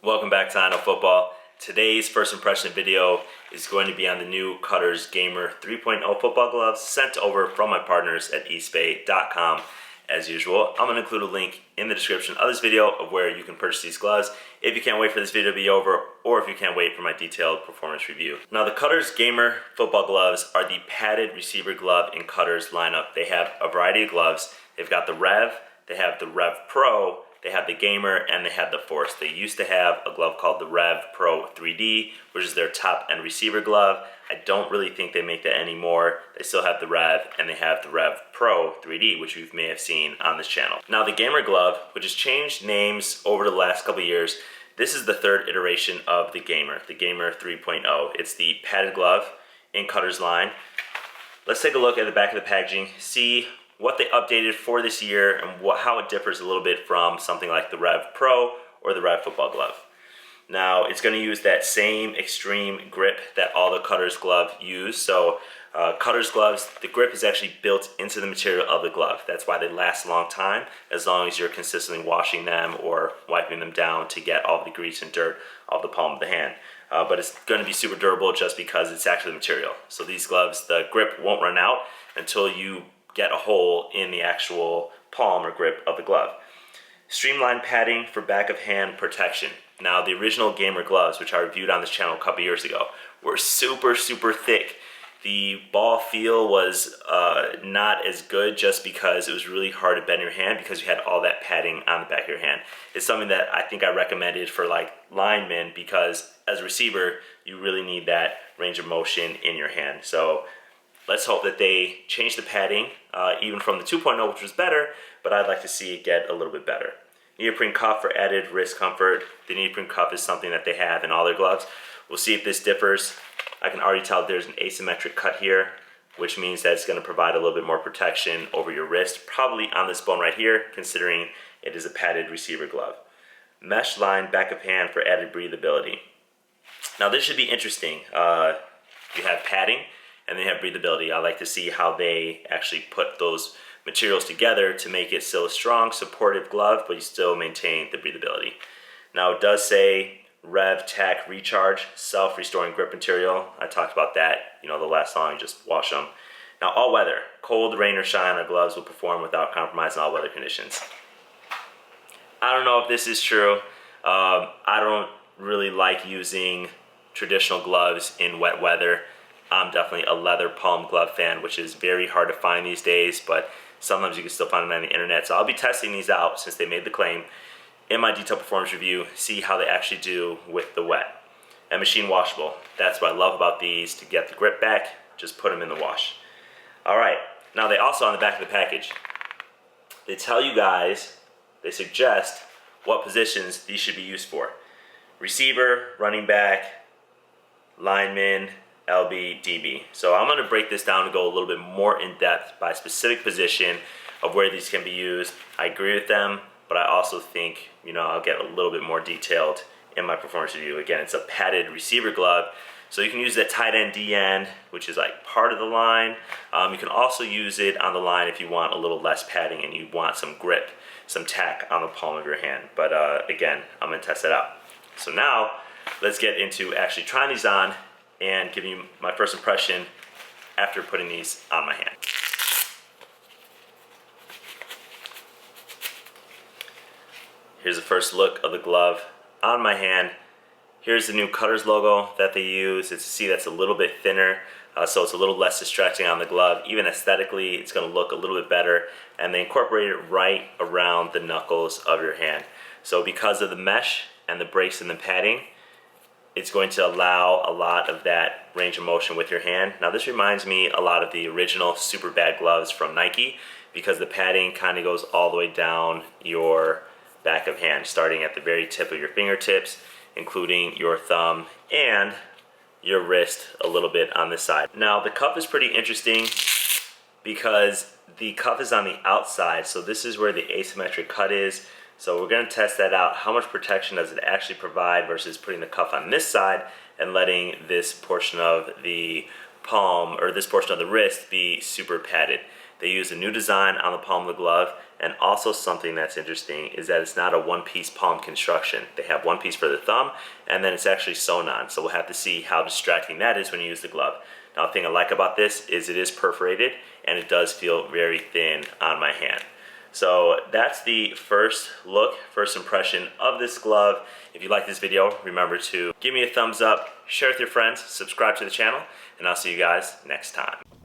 Welcome back to I Know Football. Today's first impression video is going to be on the new Cutters Gamer 3.0 football gloves sent over from my partners at eastbay.com. As usual, I'm going to include a link in the description of this video of where you can purchase these gloves if you can't wait for this video to be over or if you can't wait for my detailed performance review. Now, the Cutters Gamer football gloves are the padded receiver glove in Cutters lineup. They have a variety of gloves. They've got the Rev, they have the Rev Pro, they have the Gamer, and they have the Force. They used to have a glove called the Rev Pro 3D, which is their top end receiver glove. I don't really think they make that anymore. They still have the Rev, and they have the Rev Pro 3D, which you may have seen on this channel. Now, the Gamer glove, which has changed names over the last couple of years, this is the third iteration of the Gamer 3.0. It's the padded glove in Cutters line. Let's take a look at the back of the packaging, see what they updated for this year and how it differs a little bit from something like the Rev Pro or the Rev football glove. Now, it's going to use that same extreme grip that all the Cutters glove use. So Cutters gloves, the grip is actually built into the material of the glove. That's why they last a long time, as long as you're consistently washing them or wiping them down to get all the grease and dirt off the palm of the hand. But it's going to be super durable just because it's actually the material. So these gloves, the grip won't run out until you get a hole in the actual palm or grip of the glove. Streamlined padding for back of hand protection. Now, the original Gamer gloves, which I reviewed on this channel a couple years ago, were super thick. The ball feel was not as good just because it was really hard to bend your hand because you had all that padding on the back of your hand. It's something that I think I recommended for like linemen because as a receiver, you really need that range of motion in your hand. So let's hope that they change the padding, even from the 2.0, which was better, but I'd like to see it get a little bit better. Neoprene cuff for added wrist comfort. The neoprene cuff is something that they have in all their gloves. We'll see if this differs. I can already tell there's an asymmetric cut here, which means that it's going to provide a little bit more protection over your wrist, probably on this bone right here, considering it is a padded receiver glove. Mesh line back of hand for added breathability. Now, this should be interesting. You have padding, and they have breathability. I like to see how they actually put those materials together to make it still a strong, supportive glove, but you still maintain the breathability. Now, it does say Rev Tac Recharge, self-restoring grip material. I talked about that, the last time, you just wash them. Now, all weather, cold, rain, or shine, our gloves will perform without compromise in all weather conditions. I don't know if this is true. I don't really like using traditional gloves in wet weather. I'm definitely a leather palm glove fan, which is very hard to find these days, but sometimes you can still find them on the internet. So I'll be testing these out since they made the claim in my detailed performance review, see how they actually do with the wet. And machine washable. That's what I love about these. To get the grip back, just put them in the wash. All right, now they also, on the back of the package, they tell you guys, they suggest what positions these should be used for. Receiver, running back, lineman, LB, DB. So I'm going to break this down and go a little bit more in depth by specific position of where these can be used. I agree with them, but I also think, I'll get a little bit more detailed in my performance review. Again, it's a padded receiver glove, so you can use that tight end, D end, which is like part of the line. You can also use it on the line if you want a little less padding and you want some grip, some tack on the palm of your hand. But again, I'm going to test that out. So now, let's get into actually trying these on and giving you my first impression after putting these on my hand. Here's the first look of the glove on my hand. Here's the new Cutters logo that they use. That's a little bit thinner, so it's a little less distracting on the glove. Even aesthetically, it's going to look a little bit better, and they incorporate it right around the knuckles of your hand. So because of the mesh and the breaks in the padding, it's going to allow a lot of that range of motion with your hand. Now, this reminds me a lot of the original super bad gloves from Nike because the padding kind of goes all the way down your back of hand, starting at the very tip of your fingertips, including your thumb and your wrist a little bit on this side. Now, the cuff is pretty interesting because the cuff is on the outside, so this is where the asymmetric cut is. So we're going to test that out. How much protection does it actually provide versus putting the cuff on this side and letting this portion of the palm or this portion of the wrist be super padded? They use a new design on the palm of the glove, and also something that's interesting is that it's not a one-piece palm construction. They have one piece for the thumb, and then it's actually sewn on. So we'll have to see how distracting that is when you use the glove. Now, the thing I like about this is it is perforated, and it does feel very thin on my hand. So that's the first look, first impression of this glove. If you like this video, remember to give me a thumbs up, share with your friends, subscribe to the channel, and I'll see you guys next time.